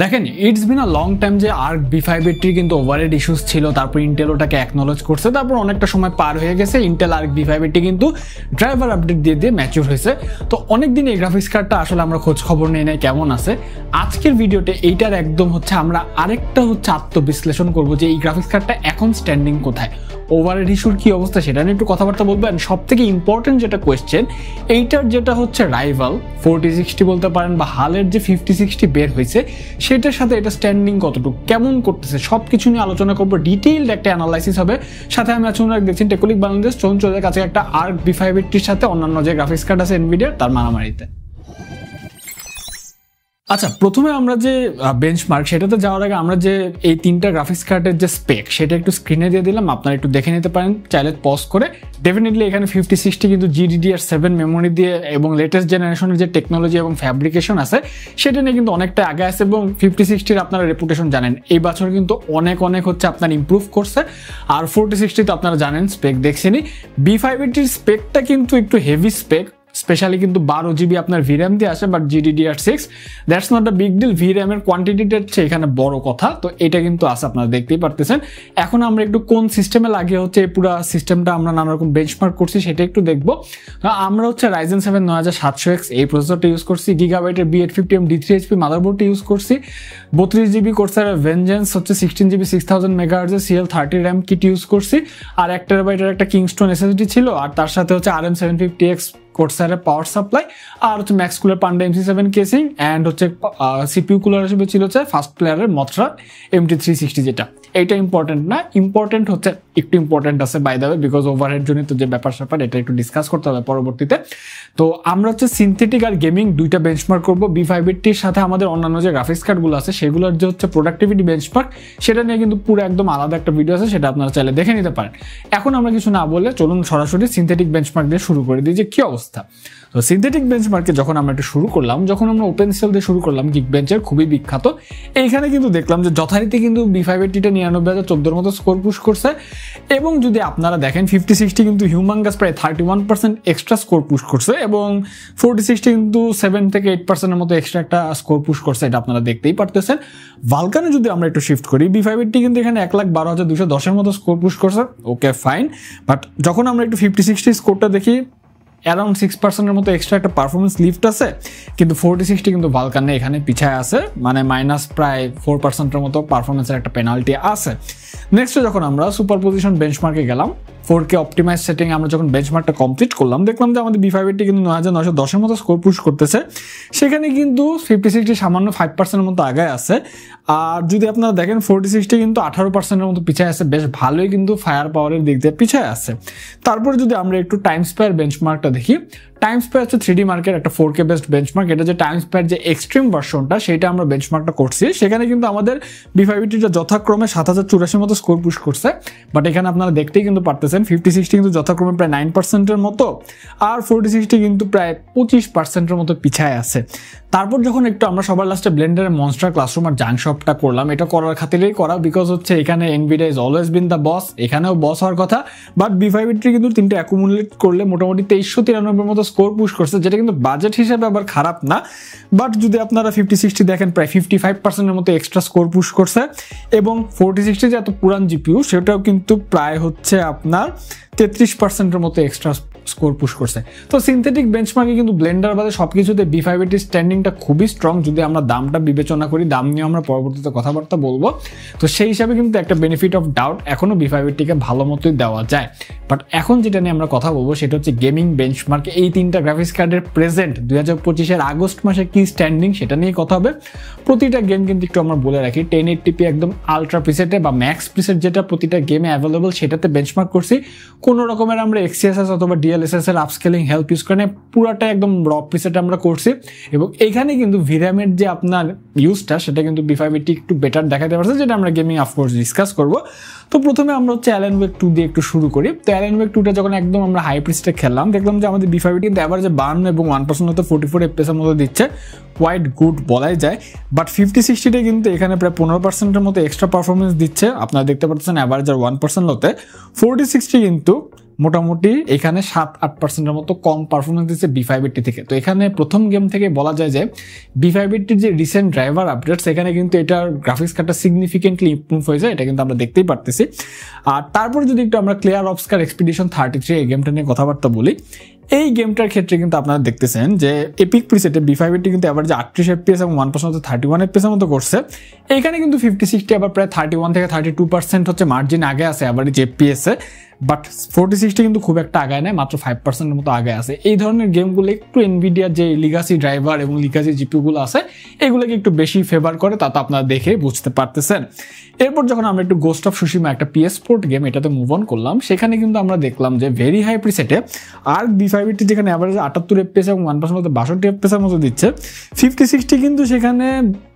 দেখেন it's been a long time যে arc B580 কিন্তু ওভারহেড ইস্যুস ছিল, তারপর ইন্টেল ওটাকে অ্যাকনোলেজ করছে, তারপর অনেকটা সময় পার হয়ে গেছে, ইন্টেল আর্ক B580 কিন্তু ড্রাইভার আপডেট দিয়ে ম্যাচিউর হয়েছে। তো অনেকদিন এই গ্রাফিক্স কার্ডটা আসলে আমরা খোঁজ খবর নিয়ে নেই কেমন আছে। আজকের ভিডিওতে এইটার একদম আমরা আরেকটা আত্মবিশ্লেষণ করবো যে এই গ্রাফিক্স কার্ডটা এখন স্ট্যান্ডিং কোথায়, ওভারহেড ইস্যুর কি অবস্থা সেটা নিয়ে একটু কথাবার্তা বলবো। অ্যান্ড সব থেকে ইম্পর্টেন্ট যেটা কোয়েশ্চেন, এইটার যেটা রাইভাল 4060 বলতে পারেন বা হালের যে 5060 বের হয়েছে সেটার সাথে এটা স্ট্যান্ডিং কতটুকু, কেমন করতেছে, সব কিছু নিয়ে আলোচনা করবো। ডিটেইলড একটা অ্যানালাইসিস হবে। সাথে আমি আছি দেখছেন টেকনিক বাংলাদেশ, চলে কাছে একটা আর্ক B580 সাথে অন্যান্য যে গ্রাফিক্স কার্ড আছে এনভিডিয়ার তার মারামারিতে। আচ্ছা, প্রথমে আমরা যে বেঞ্চমার্ক সেটাতে যাওয়ার আগে আমরা যে এই তিনটা গ্রাফিক্স কার্ডের যে স্পেক সেটা একটু স্ক্রিনে দিয়ে দিলাম, আপনারা একটু দেখে নিতে পারেন চাইলে পজ করে। ডেফিনেটলি এখানে 5060 কিন্তু GDDR7 মেমোরি দিয়ে এবং লেটেস্ট জেনারেশনের যে টেকনোলজি এবং ফ্যাব্রিকেশন আছে সেটা নিয়ে কিন্তু অনেকটা আগে আছে। এবং 5060 আপনারা রেপুটেশন জানেন এই বছর কিন্তু অনেক আপনার ইমপ্রুভ করছে। আর 4060 তো আপনারা জানেন স্পেক দেখছেনই। B580 স্পেকটা কিন্তু একটু হেভি স্পেক, স্পেশালি কিন্তু 12 GB আপনার VRAM দিয়ে আসে, but GDDR6 that's not a big deal. VRAM এর কোয়ান্টিটিটা হচ্ছে এখানে বড় কথা, তো এটা কিন্তু আছে আপনারা দেখতেই পারতেছেন। এখন আমরা একটু কোন সিস্টেমে লাগিয়ে এই পুরো সিস্টেমটা আমরা নানা রকম বেঞ্চমার্ক করছি সেটা একটু দেখবো। আমরা Ryzen 7 9700X এই প্রসেসরটা ইউজ করছি, গিগাবাইটের B850M D3HP মাদারবোর্ডটা ইউজ করছি, 32 GB Corsair Vengeance 16 GB 6000 MHz CL30 RAM kit use করছি, আর 1 TB একটা কিংস্টোন SSD ছিল, আর তার সাথে RM750X কোর্সারের পাওয়ার সাপ্লাই, আর Max Cooler Panda MC7 casing, and CPU cooler হিসেবে ছিল ফার্স্ট প্লেয়ারের মথরা MT360 যেটা। এইটা ইম্পর্টেন্ট না, ইম্পর্টেন্ট একটু ইম্পর্টেন্ট আছে by the way, because overhead জনিত যে ব্যাপার এটা একটু ডিসকাস করতে হবে পরবর্তীতে। তো আমরা সিনথেটিক আর গেমিং দুইটা বেঞ্চমার্ক করবো। B580 সাথে আমাদের অন্যান্য যে গ্রাফিক্স কার্ডগুলো আছে সেগুলোর যে প্রোডাক্টিভিটি বেঞ্চমার্ক সেটা নিয়ে কিন্তু পুরো একদম আলাদা একটা ভিডিও আছে, সেটা আপনারা চাইলে দেখে নিতে পারেন। এখন আমরা কিছু না বলে চলুন সরাসরি সিনথেটিক বেঞ্চমার্ক দিয়ে শুরু করে দিই যে কি অবস্থা। তো সিনথেটিক বেঞ্চমার্কে যখন আমরা একটু শুরু করলাম, যখন আমরা ওপেন সেল দিয়ে শুরু করলাম, গিকবেঞ্চের খুবই বিখ্যাত, এইখানে কিন্তু দেখলাম যে যথারীতি কিন্তু B580টা 99,014 মতো স্কোর পুশ করছে। এবং যদি আপনারা দেখেন 5060 কিন্তু হিউমাঙ্গাস প্রায় 31% এক্সট্রা স্কোর পুশ করছে, এবং 4060 কিন্তু 7 থেকে 8% মতো এক্সট্রা একটা স্কোর পুশ করছে, এটা আপনারা দেখতেই পারতেছেন। ভালকানে যদি আমরা একটু শিফট করি, B580 কিন্তু এখানে 1,12,210 মতো স্কোর পুশ করছে, ওকে ফাইন। বাট যখন আমরা একটু 5060 স্কোরটা দেখি, অ্যারাউন্ড 6% মতো এক্সট্রা একটা পারফরমেন্স লিফট আছে, কিন্তু 4060 কিন্তু ভালকানে এখানে পিছায় আছে, মানে মাইনাস প্রায় 4% মতো পারফরমেন্সের একটা পেনাল্টি আছে। নেক্সট যখন আমরা সুপার পজিশন বেঞ্চমার্কে গেলাম, 4K অপটিমাইজ সেটিং আমরা যখন বেঞ্চমার্কটা কমপ্লিট করলাম, দেখলাম যে আমাদের B580 কিন্তু 9910 মতো স্কোর পুশ করতেছে, সেখানে কিন্তু 5060 সামান্য 5% মতো আগায় আছে। আর যদি আপনারা দেখেন 4060 কিন্তু 18% মতো পিছায় আছে, বেশ ভালোই কিন্তু ফায়ার পাওয়ারের দিক দিয়ে পিছায় আছে। তারপরে যদি আমরা একটু টাইম স্পেয়ার বেঞ্চমার্কটা দেখি, টাইম স্পেয়ার 3D মার্কের একটা 4K বেস্ট বেঞ্চমার্ক, এটা যে টাইম স্পেয়ার যে এক্সট্রিম ভার্সনটা সেটা আমরা বেঞ্চমার্কটা করছি, সেখানে কিন্তু আমাদের B580টা যথাক্রমে 7084 মতো স্কোর পুশ করছে। বাট এখানে আপনারা দেখতেই কিন্তু পারতেছেন 5060 কিন্তু যথাক্রমে প্রায় 9%-এর মতো, আর 4060 কিন্তু প্রায় 25%-এর মতো পিছায় আছে। তারপর যখন একটু আমরা সবার লাস্টে ব্লেন্ডারের মনস্টার ক্লাসরুম আর জাংশপটা করলাম, এটা করার খাতিরেই করা, বিকজ এখানে Nvidia is always been the boss, এখানেও বস হওয়ার কথা। বাট B580 কিন্তু তিনটে অ্যাকুমুলেট করলে মোটামুটি 2393 মতো স্কোর পুশ করছে, যেটা কিন্তু বাজেট হিসেবে আবার খারাপ না। বাট যদি আপনারা 5060 দেখেন, প্রায় 55%-এর মতো এক্সট্রা স্কোর পুশ করছে, এবং 4060 যে এত পুরান জিপিইউ সেটাও কিন্তু প্রায় আপনার 33%-এর মতো এক্সট্রা স্কোর পুশ করছে। তো সিনথেটিক বেঞ্চমার্কে কিন্তু ব্লেন্ডার বাদে সবকিছুতে B580 স্ট্যান্ডিংটা খুবই স্ট্রং। যদি আমরা দামটা বিবেচনা করি, দাম নিয়ে আমরা পরবর্তীতে কথাবার্তা বলবো, তো সেই হিসাবে কিন্তু একটা বেনিফিট অফ ডাউট এখনো B580-কে ভালো মতোই দেওয়া যায়। বাট এখন যেটা নিয়ে আমরা কথা বলবো সেটা গেমিং বেঞ্চমার্কে এই তিনটা গ্রাফিক্স কার্ডের প্রেজেন্ট 2025-এর আগস্ট মাসে কি স্ট্যান্ডিং সেটা নিয়ে কথা হবে। প্রতিটা গেম কিন্তু একটু আমরা বলে রাখি 1080p একদম আলট্রা প্রিসেটে বা ম্যাক্স প্রিসেট যেটা প্রতিটা গেমে অ্যাভেলেবল সেটাতে বেঞ্চমার্ক করছি। কোনো রকমের আমরা XeSS অথবা DLSS এর আপস্কেলিং হেল্প ইউজ করে পুরাটা একদম র প্রিসেটে আমরা করছি, এবং এখানে কিন্তু VRAM এর যে আপনার ইউজটা সেটা কিন্তু B580 একটু বেটার দেখাতে পারছে, যেটা আমরা গেমিং অফকোর্স ডিসকাস করবো। তো প্রথমে আমরা অ্যালান ওয়েক 2 দিয়ে একটু শুরু করি। তো অ্যালান ওয়েক 2টা যখন একদম আমরা হাই প্রিসেটে খেললাম, দেখলাম যে আমাদের B580 কিন্তু অ্যাভারেজে 52 এবং 1% মতো 44 FPS এর মতো দিচ্ছে, কোয়াইট গুড বলাই যায়। বাট 5060 কিন্তু এখানে প্রায় 15%-এর মতো এক্সট্রা পারফরমেন্স দিচ্ছে, আপনারা দেখতে পাচ্ছেন অ্যাভারেজ আর 1% হতে। 4060 কিন্তু মোটামুটি এখানে 7-8% মতো কম পারফরমেন্স দিচ্ছে B580 থেকে। তো এখানে প্রথম গেম থেকে বলা যায় যে B580 যে রিসেন্ট ড্রাইভার আপডেট সেখানে কিন্তু এটার গ্রাফিক্স কার্ডটা সিগনিফিকেন্টলি ইমপ্রুভ হয়েছে, এটা কিন্তু আমরা দেখতেই পারতেছি। আর তারপর যদি একটু আমরা ক্লিয়ার অপস্কার এক্সপিডিশন 33 এই গেমটা নিয়ে কথাবার্তা বলি, এই গেমটার ক্ষেত্রে কিন্তু আপনারা দেখতেছেন যে এপিক প্রিসেটে B580 কিন্তু এভারেজে 38 FPS এবং 1% 31 FPS এর মতো করছে। এখানে কিন্তু 50-60 আবার প্রায় 31 থেকে 32% হচ্ছে মার্জিন আগে আছে এভারেজ FPS এ, বাট 40-60 কিন্তু খুব একটা আগায় নেয়, মাত্র 5% মতো আগে আছে। এই ধরনের গেমগুলো একটু এনভিডিয়ার যে লিগাসি ড্রাইভার এবং লিগাসি জিপিইউগুলো আছে এগুলোকে একটু বেশি ফেভার করে, তা তো আপনারা দেখে বুঝতে পারতেছেন। এরপর যখন আমরা একটু গোস্ট অফ সুশিমা একটা PS পোর্ট গেম এটাতে মুভ অন করলাম, সেখানে কিন্তু আমরা দেখলাম যে ভেরি হাই প্রিসেটে আর B580 যেখানে অ্যাভারেজ 78 FPS এবং 1% মতো 62 FPS এর মতো দিচ্ছে, 50-60 কিন্তু সেখানে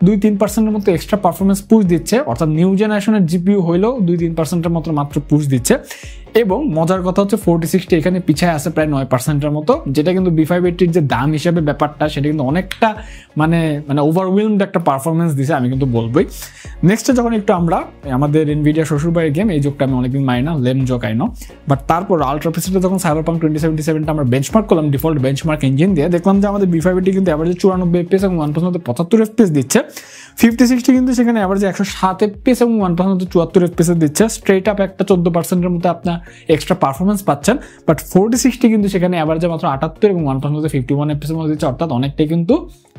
2-3% মতো এক্সট্রা পারফরমেন্স পুশ দিচ্ছে, অর্থাৎ নিউ জেনারেশনের জিপিইউ হইলেও 2-3% মতো মাত্র পুশ দিচ্ছে। এবং মজার কথা হচ্ছে 40-60 এখানে পিছায় আছে প্রায় 9% মতো, যেটা কিন্তু B580 যে দাম হিসাবে ব্যাপারটা সেটা কিন্তু অনেকটা মানে ওভারওয়েলমড একটা পারফরমেন্স দিছে আমি কিন্তু বলবোই। নেক্সটে যখন একটু আমরা আমাদের এনভিডিয়া শ্বশুরবাড়ির গেম, এই যোগটা আমি অনেকদিন মানি না, lame joke I know, but তারপর আলট্রা প্রিসেটে যখন সাইবারপাঙ্ক 2077টা আমরা বেঞ্চমার্ক করলাম ডিফল্ট বেঞ্চমার্ক ইঞ্জিন দিয়ে, দেখলাম যে আমাদের B580 কিন্তু অ্যাভারেজে 94 FPS এবং 1% 75 FPS দিচ্ছে। 50-60 কিন্তু সেখানে অ্যাভারেজে 107 FPS এবং 1% 74 FPS দিচ্ছে, স্ট্রেট আপ একটা 14% মতো আপনার এক্সট্রা পারফরমেন্স পাচ্ছেন। বাট 40-60 কিন্তু সেখানে অ্যাভারেজে মাত্র 78 এবং 1% 51 FPS এর মধ্যে দিচ্ছে, অর্থাৎ অনেকটাই কিন্তু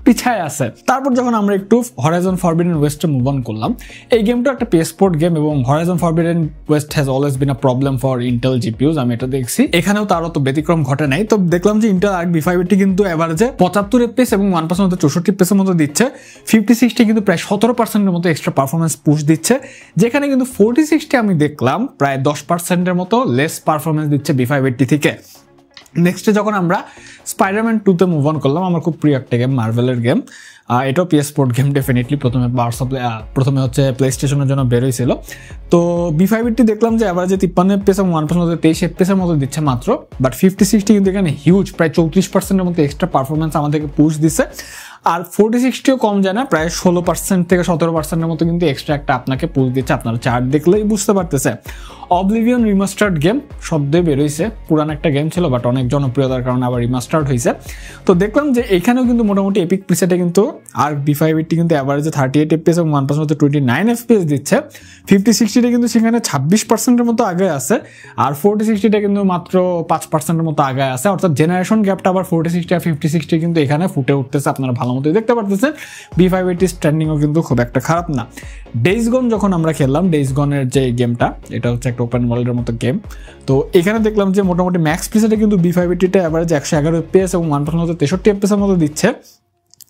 পিছায় আছে। তারপর যখন আমরা একটু হরাইজন ফরবিডেন ওয়েস্টে মুভ অন করলাম, এই গেমটা একটা PS পোর্ট গেম এবং Horizon Forbidden West has always been a problem for Intel GPUs, আমি এটা দেখছি, এখানেও তারও তো ব্যতিক্রম ঘটে নাই। তো দেখলাম যে ইন্টেল আর্ক B580 কিন্তু অ্যাভারেজে 75 FPS এবং 1% 64 FPS এর মতো দিচ্ছে, 50-60 কিন্তু প্রায় 17% এর মতো এক্সট্রা পারফরমেন্স পুশ দিচ্ছে, যেখানে কিন্তু 40-60 আমি দেখলাম প্রায় 10% এর মতো লেস পারফরমেন্স দিচ্ছে B580 থেকে। নেক্সটে যখন আমরা স্পাইডারম্যান 2-তে মুভ অন করলাম, আমার খুব প্রিয় একটা গেম, মার্ভেলের গেম, এটাও PS পোর্ট গেম ডেফিনেটলি। প্রথমে হচ্ছে প্লে স্টেশনের জন্য বেরোয়ছিল। তো B580 দেখলাম যে অ্যাভারেজে 53 FPS এবং 1% 23 FPS এর মতো দিচ্ছে মাত্র, বাট 50-60 কিন্তু এখানে হিউজ প্রায় 34% এর মতো এক্সট্রা পারফরমেন্স আমাদেরকে পুশ দিচ্ছে। আর 40-60ও কম যায় না, প্রায় 16% থেকে 17% মতো কিন্তু এক্সট্রা একটা আপনাকে পুশ দিচ্ছে, আপনারা চার্ট দেখলেই বুঝতে পারতেছে। অবলিভিয়ন রিমাস্টার্ড গেম সদ্য বেরোইছে, পুরান একটা গেম ছিল বাট অনেক জনপ্রিয়তার কারণে আবার রিমাস্টার্ড হয়েছে। তো দেখলাম যে এখানেও কিন্তু মোটামুটি এপিক প্রিসেটে কিন্তু আর B580 কিন্তু অ্যাভারেজে 38 FPS এবং 1% 29 FPS দিচ্ছে, 50-60টা কিন্তু সেখানে 26% মতো আগে আছে, আর 40-60টা কিন্তু মাত্র 5% মতো আগে আছে, অর্থাৎ জেনারেশন গ্যাপটা আবার 40-60 আর 50-60 কিন্তু এখানে ফুটে উঠতেছে, আপনারা ভালো মতোই দেখতে পারতেছেন। B580 স্ট্যান্ডিংও কিন্তু খুব একটা খারাপ না। ডেইজ গন যখন আমরা খেললাম, ডেইজ গনের যে গেমটা, এটা হচ্ছে একটা ওপেন ওয়ার্ল্ডের মতো গেম। তো এখানে দেখলাম যে মোটামুটি ম্যাক্স প্রিসেটে কিন্তু B580টা অ্যাভারেজ 111 FPS এবং 1% 63 FPS এর মতো দিচ্ছে,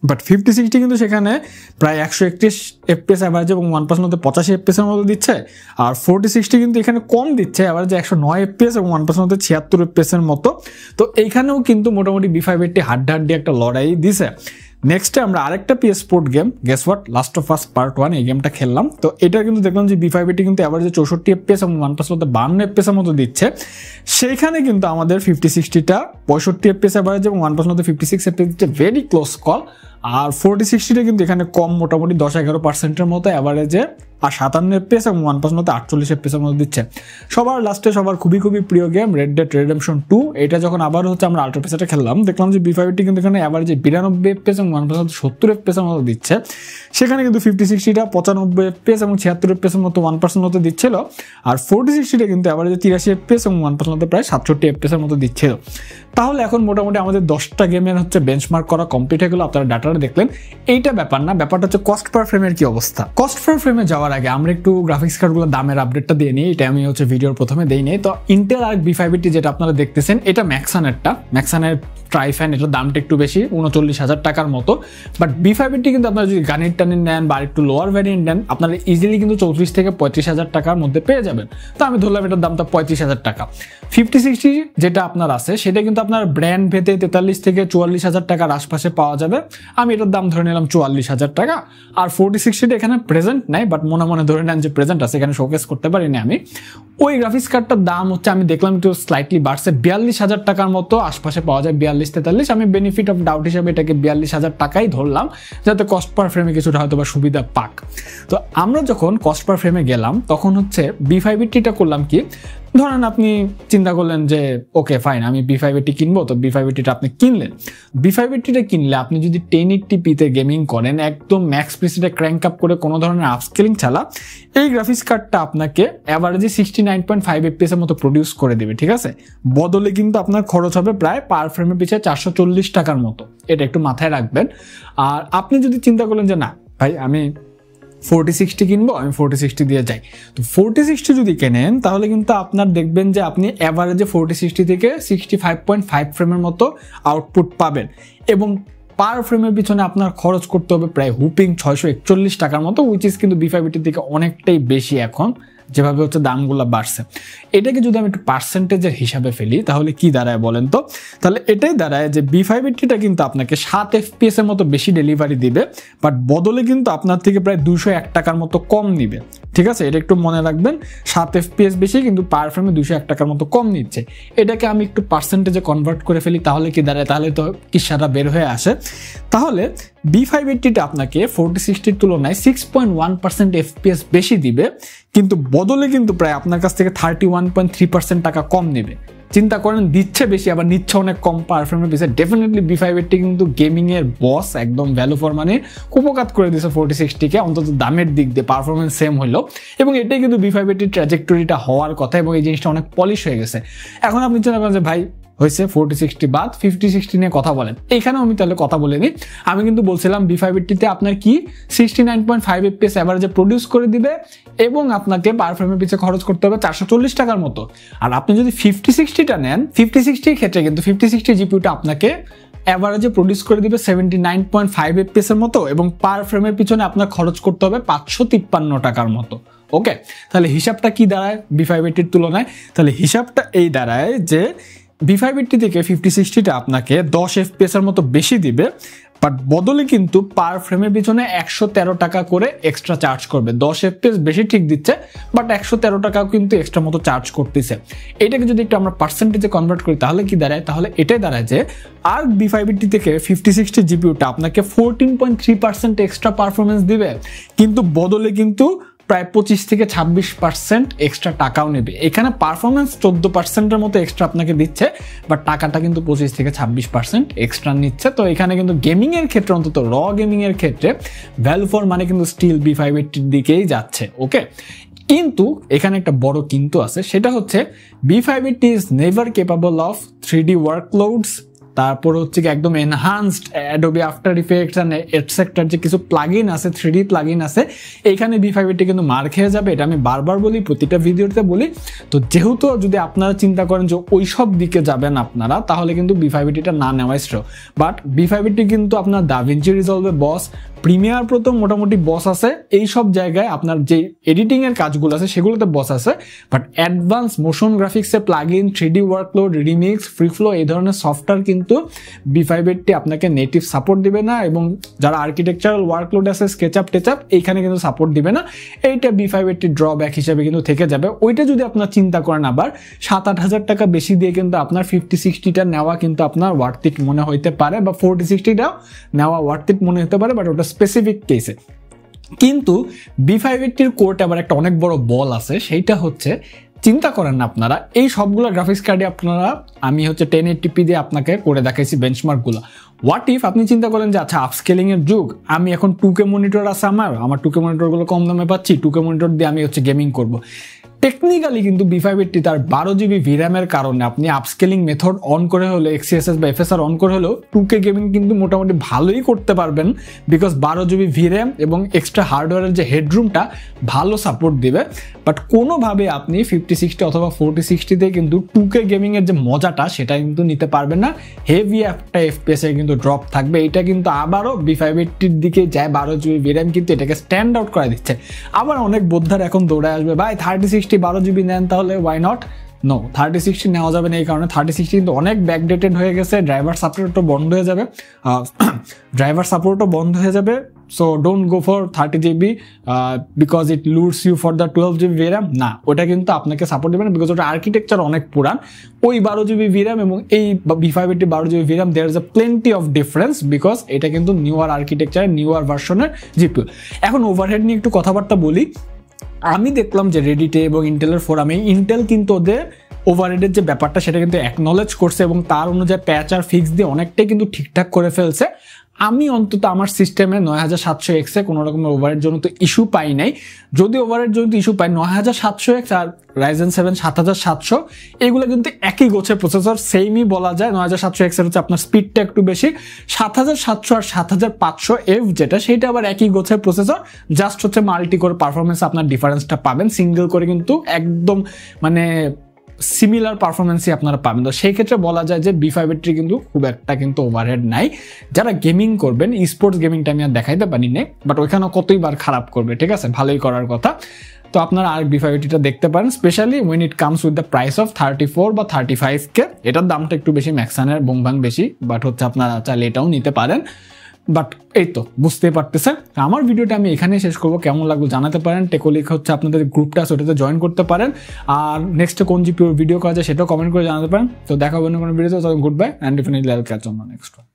বাট 50-60 কিন্তু সেখানে প্রায় 131 FPS অ্যাভারেজ এবং 1% 85 FPS এর মতো দিচ্ছে, আর 40-60 কিন্তু এখানে কম দিচ্ছে, অ্যাভারেজ 109 FPS এবং 1% 76 FPS এর মতো। তো এইখানেও কিন্তু মোটামুটি B580 হাড্ডাহাড্ডি একটা লড়াই দিছে। নেক্সটে আমরা আরেকটা PS port game, guess what, last of us part 1, এই গেমটা খেললাম। তো এটা কিন্তু দেখলাম যে B580 কিন্তু অ্যাভারেজে 64 FPS এবং 1% 52 FPS এর মতো দিচ্ছে, সেইখানে কিন্তু আমাদের 50-60টা 65 FPS অ্যাভারেজ এবং 1% 56 FPS দিচ্ছে, ভেরি ক্লোজ কল। আর 40-60টা কিন্তু এখানে কম, মোটামুটি 10-11%-এর মতো অ্যাভারেজে, আর 57 FPS এবং 1% 48 FPS এর মতো দিচ্ছে। সবার লাস্টে সবার খুবই প্রিয় গেম রেড ডেড রেডেমশন 2, এটা যখন আবার হচ্ছে আমরা আল্ট্রা প্রিসেটে খেললাম, দেখলাম যে B580 কিন্তু এখানে অ্যাভারেজে 92 FPS এবং 1% 70 FPS এর মতো দিচ্ছে, সেখানে কিন্তু 50-60টা 95 FPS এবং 76 FPS এর মতো 1% মতো দিচ্ছিল, আর 40-60টা কিন্তু অ্যাভারেজে 83 FPS এবং 1% প্রায় 67 FPS এর মতো দিচ্ছিল। তাহলে এখন মোটামুটি আমাদের 10টা গেমের হচ্ছে বেঞ্চমার্ক করা কমপ্লিট হয়ে গেল, আপনারা ডাটাটা দেখলেন। এইটা ব্যাপার না, ব্যাপারটা হচ্ছে কস্ট পার ফ্রেমের কি অবস্থা। কস্ট পার ফ্রেমে যাওয়ার আগে আমরা একটু গ্রাফিক্স কার্ডগুলোর দামের আপডেটটা দিয়ে নিই, এটা আমি হচ্ছে ভিডিওর প্রথমে দেই নেই। তো ইন্টেল আর্ক B580 যেটা আপনারা দেখতেছেন, এটা ম্যাক্সানের ট্রাইফ্যান, এটার দামটা একটু বেশি, 39,000 টাকার মতো। বাট B580 কিন্তু আপনারা যদি গানের টানের নেন বা একটু লোয়ার ভ্যারিয়েন্ট নেন, আপনারা ইজিলি কিন্তু 34 থেকে 35,000 টাকার মধ্যে পেয়ে যাবেন। তো আমি ধরলাম এটার দামটা 35,000 টাকা। 50-60 যেটা আপনার আছে সেটা কিন্তু আপনার ব্র্যান্ড ভেদে 43 থেকে 44,000 টাকার আশপাশে পাওয়া যাবে, আমি এটার দাম ধরে নিলাম 44,000 টাকা। আর 40-60টা এখানে প্রেজেন্ট নাই, বাট মনে ধরে নেন যে প্রেজেন্ট আছে, এখানে শোকেস করতে পারিনি আমি। ওই গ্রাফিক্স কার্ডটার দাম হচ্ছে আমি দেখলাম একটু স্লাইটলি বাড়ছে, 42,000 টাকার মতো আশপাশে পাওয়া যায়, 42-43। আমি বেনিফিট অফ ডাউট হিসাবে এটাকে 42,000 টাকাই ধরলাম, যাতে কস্ট পার ফ্রেমে কিছুটা হয়তো বা সুবিধা পাক। তো আমরা যখন কস্ট পার ফ্রেমে গেলাম, তখন হচ্ছে B580টা করলাম কি, ধরেন আপনি চিন্তা করলেন যে ওকে ফাইন আমি B580 কিনবো, তো B580টা আপনি কিনলেন। B580টা কিনলে আপনি যদি 1080p-তে গেমিং করেন, একদম ম্যাক্স প্রিসিডে ক্র্যাঙ্ক আপ করে কোনো ধরনের আপস্কেলিং ছাড়া, এই গ্রাফিক্স কার্ডটা আপনাকে অ্যাভারেজে 69.5 FPS এর মতো প্রডিউস করে দেবে, ঠিক আছে। বদলে কিন্তু আপনার খরচ হবে প্রায় পার ফ্রেমের পিছিয়ে 440 টাকার মতো, এটা একটু মাথায় রাখবেন। আর আপনি যদি চিন্তা করলেন যে না ভাই আমি 4060 কিনবো, আমি 4060 দিয়ে যাই, তো 4060 যদি কেনেন তাহলে কিন্তু আপনার দেখবেন যে আপনি অ্যাভারেজে 4060 থেকে 65.5 ফ্রেমের মতো আউটপুট পাবেন, এবং পার ফ্রেমের পিছনে আপনার খরচ করতে হবে প্রায় হুপিং 641 টাকার মতো, উইচ ইজ কিন্তু B580 থেকে অনেকটাই বেশি এখন যেভাবে হচ্ছে দামগুলো বাড়ছে। এটাকে যদি আমি একটু পার্সেন্টেজের হিসাবে ফেলি তাহলে কি দাঁড়ায় বলেন তো? তাহলে এটাই দাঁড়ায় যে B580টা কিন্তু আপনাকে 7 FPS এর মতো বেশি ডেলিভারি দিবে, বাট বদলে কিন্তু আপনার থেকে প্রায় 201 টাকার মতো কম নিবে, ঠিক আছে। এটা একটু মনে রাখবেন, 7 FPS বেশি কিন্তু পার ফ্রেমে 201 টাকার মতো কম নিচ্ছে। এটাকে আমি একটু পার্সেন্টেজে কনভার্ট করে ফেলি তাহলে কি দাঁড়ায়, তাহলে তো কিসাটা বের হয়ে আসে। তাহলে B580টা আপনাকে 4060-র তুলনায় 6.1% FPS বেশি দিবে, কিন্তু বদলে কিন্তু প্রায় আপনার কাছ থেকে 31.3% টাকা কম নেবে। চিন্তা করেন, দিচ্ছে বেশি আবার নিচ্ছে অনেক কম পার ফ্রেমের পিছে। ডেফিনেটলি B580 কিন্তু গেমিং এর বস, একদম ভ্যালু ফর মানি কুপকাত করে দিয়েছে 4060-কে, অন্তত দামের দিক দিয়ে পারফরমেন্স সেম হইলো, এবং এটাই কিন্তু B580 ট্র্যাজেক্টরিটা হওয়ার কথা, এবং এই জিনিসটা অনেক পলিশ হয়ে গেছে। এখন আপনি চিন্তা করেন যে ভাই হয়েছে 4060 বাদ 5060 নিয়ে কথা বলেন, এইখানেও আমি তাহলে কথা বলে নিই। আমি কিন্তু বলছিলাম B580-তে আপনার কি 69.5 FPS অ্যাভারেজে প্রডিউস করে দিবে, এবং আপনাকে পার ফ্রেমের পিছে খরচ করতে হবে 440 টাকার মতো। আর আপনি যদি 5060টা নেন, 5060-র ক্ষেত্রে কিন্তু 5060 জিপিইউটা আপনাকে অ্যাভারেজে প্রডিউস করে দিবে 79.5 FPS এর মতো, এবং পার ফ্রেমের পিছনে আপনার খরচ করতে হবে 553 টাকার মতো। ওকে, তাহলে হিসাবটা কি দাঁড়ায় B580-র তুলনায়? তাহলে হিসাবটা এই দাঁড়ায় যে B580 থেকে 5060টা আপনাকে 10 FPS এর মতো বেশি দিবে, বাট বদলে কিন্তু পার ফ্রেমের পিছনে 113 টাকা করে এক্সট্রা চার্জ করবে। 10 FPS বেশি ঠিক দিচ্ছে, বাট 113 টাকাও কিন্তু এক্সট্রা মতো চার্জ করতেছে। এটাকে যদি একটু আমরা পার্সেন্টেজে কনভার্ট করি তাহলে কি দাঁড়ায়? তাহলে এটাই দাঁড়ায় যে আর B580 থেকে 5060 জিপিইউটা আপনাকে 14.3% এক্সট্রা পারফরমেন্স দিবে, কিন্তু বদলে কিন্তু প্রায় 25 থেকে 26% এক্সট্রা টাকাও নেবে। এখানে পারফরমেন্স 14%-এর মতো এক্সট্রা আপনাকে দিচ্ছে, বাট টাকাটা কিন্তু 25 থেকে 26% এক্সট্রা নিচ্ছে। তো এখানে কিন্তু গেমিং এর ক্ষেত্রে, অন্তত র গেমিং এর ক্ষেত্রে ভ্যালু ফর মানি কিন্তু স্টিল B580-র দিকেই যাচ্ছে। ওকে, কিন্তু এখানে একটা বড় কিন্তু আছে, সেটা হচ্ছে B580 is never capable of 3D workloads. তারপর হচ্ছে কি একদম enhanced Adobe After Effects and etcetera যে কিছু প্লাগইন আছে, 3D প্লাগইন আছে, এইখানে B580 কিন্তু মার খেয়ে যাবে। এটা আমি বারবার বলি, প্রতিটা ভিডিওতে বলি। তো যেহেতু যদি আপনারা চিন্তা করেন যে ওই সব দিকে যাবেন আপনারা, তাহলে কিন্তু B580টা না নেওয়াই শ্রেয়। বাট B580 কিন্তু আপনার দাভিঞ্চি রিজলভে বস, প্রিমিয়ার প্রো তো মোটামুটি বস আছে, এই সব জায়গায় আপনার যে এডিটিং এর কাজগুলো আছে সেগুলোতে বস আছে, বাট অ্যাডভান্স মোশন গ্রাফিক্সে plugin, 3D workload, remix, free flow এই ধরনের সফটওয়্যার কিন্তু B580 আপনাকে নেটিভ সাপোর্ট দিবে না, এবং যারা আর্কিটেকচারাল ওয়ার্কলোড আছে, স্কেচআপ টেচআপ, এইখানে কিন্তু সাপোর্ট দিবে না। এইটা B580 ড্রব্যাক হিসেবে কিন্তু থেকে যাবে। ওইটা যদি আপনার চিন্তা করেন আবার 7-8 হাজার টাকা বেশি দিয়ে কিন্তু আপনার 5060টা নেওয়া কিন্তু আপনার ওয়ার্থ ইট মনে হইতে পারে, বা 4060টাও নেওয়া ওয়ার্থ ইট মনে হতে পারে, বাট ওটা স্পেসিফিক কেসে। কিন্তু B580-র কোর্টে আবার একটা অনেক বড় বল আছে, সেইটা হচ্ছে চিন্তা করেন না আপনারা এই সবগুলো গ্রাফিক্স কার্ডে আপনারা, আমি হচ্ছে 1080p দিয়ে আপনাকে করে দেখাইছি বেঞ্চমার্কগুলো। হোয়াট ইফ আপনি চিন্তা করেন যে আচ্ছা আপস্কেলিং এর যুগ, আমি এখন 2K মনিটর আছে, আমার 2K মনিটরগুলো কম দামে পাচ্ছি, 2K মনিটর দিয়ে আমি হচ্ছে গেমিং করব। টেকনিক্যালি কিন্তু B580 তার 12 GB VRAM এর কারণে আপনি আপস্কেলিং মেথড অন করে হলে, XeSS বা FSR অন করে হলেও 2K গেমিং কিন্তু মোটামুটি ভালোই করতে পারবেন, বিকজ 12 GB VRAM এবং এক্সট্রা হার্ডওয়্যারের যে হেডরুমটা ভালো সাপোর্ট দিবে। বাট কোনোভাবে আপনি 5060 অথবা 4060-তে কিন্তু 2K গেমিং এর যে মজাটা সেটা কিন্তু নিতে পারবেন না। হেভি একটা FPS এর কিন্তু ড্রপ থাকবে। এটা কিন্তু আবারও B580-র দিকে যায়, 12 GB VRAM কিন্তু এটাকে স্ট্যান্ড আউট করে দিচ্ছে। আবার অনেক বোদ্ধার এখন দৌড়ে আসবে, ভাই 3060 12 GB নেন, তাহলে ওয়াই নট? নো, 3060 নেওয়া যাবে না, এই কারণে 3060 কিন্তু অনেক ব্যাকডেটেড হয়ে গেছে, ড্রাইভার সাপোর্টও বন্ধ হয়ে যাবে, so don't go for 30 GB because it loads you for the 12 GB VRAM। না, ওটা কিন্তু আপনাকে সাপোর্ট দেবে না, বিকজ ওটা আর্কিটেকচার অনেক পুরান। ওই 12 GB VRAM এবং এই B580 12 GB VRAM, there is a plenty of difference, because এটা কিন্তু নিউয়ার আর্কিটেকচার, নিউয়ার ভার্সনের জিপিইউ। এখন ওভারহেড নিয়ে একটু কথাবার্তা বলি। আমি দেখলাম যে রেডিটে এবং ইন্টেলের ফোরামে ইন্টেল কিন্তু ওদের ওভারহেডের যে ব্যাপারটা সেটা কিন্তু অ্যাকনলেজ করছে এবং তার অনুযায়ী প্যাচ আর ফিক্স দিয়ে অনেকটাই কিন্তু ঠিকঠাক করে ফেলছে। আমি অন্তত আমার সিস্টেমে 9700X এ কোনো রকমের ওভারের জন্য তো ইস্যু পাই নাই। যদি ওভারের জন্য তো ইস্যু পাই 9700X আর Ryzen 7 7700 এগুলো কিন্তু একই গোছের প্রসেসর, সেমই বলা যায়। 9700X এর হচ্ছে আপনার স্পিডটা একটু বেশি, 7700 আর 7500F যেটা সেটা আবার একই গোছের প্রসেসর, জাস্ট হচ্ছে মাল্টি করে পারফরমেন্স আপনার ডিফারেন্সটা পাবেন, সিঙ্গেল করে কিন্তু একদম মানে সিমিলার পারফরমেন্সই আপনারা পাবেন। তো সেই ক্ষেত্রে বলা যায় যে B580 কিন্তু খুব একটা কিন্তু ওভারহেড নাই। যারা গেমিং করবেন, স্পোর্টস গেমিংটা আমি আর দেখাইতে পারি নাই, বাট ওইখানে কতইবার খারাপ করবে, ঠিক আছে, ভালোই করার কথা। তো আপনারা আর B580টা দেখতে পারেন, specially when it comes with the price of 34 বা 35K। এটার দামটা একটু বেশি, ম্যাক্সানের বোমবাং বেশি, বাট হচ্ছে আপনারা চাইলে এটাও নিতে পারেন। বাট এই তো বুঝতে পারতেছেন। আমার ভিডিওটা আমি এখানেই শেষ করবো। কেমন লাগলো জানাতে পারেন। টেকোলিক হচ্ছে আপনাদের গ্রুপটা আছে, ওটাতে জয়েন করতে পারেন। আর নেক্সটে কোন জিপিওর ভিডিও করা যায় সেটাও কমেন্ট করে জানাতে পারেন। তো দেখা হবে অন্য কোনো ভিডিওতে। Good bye and definitely I will catch on the next one.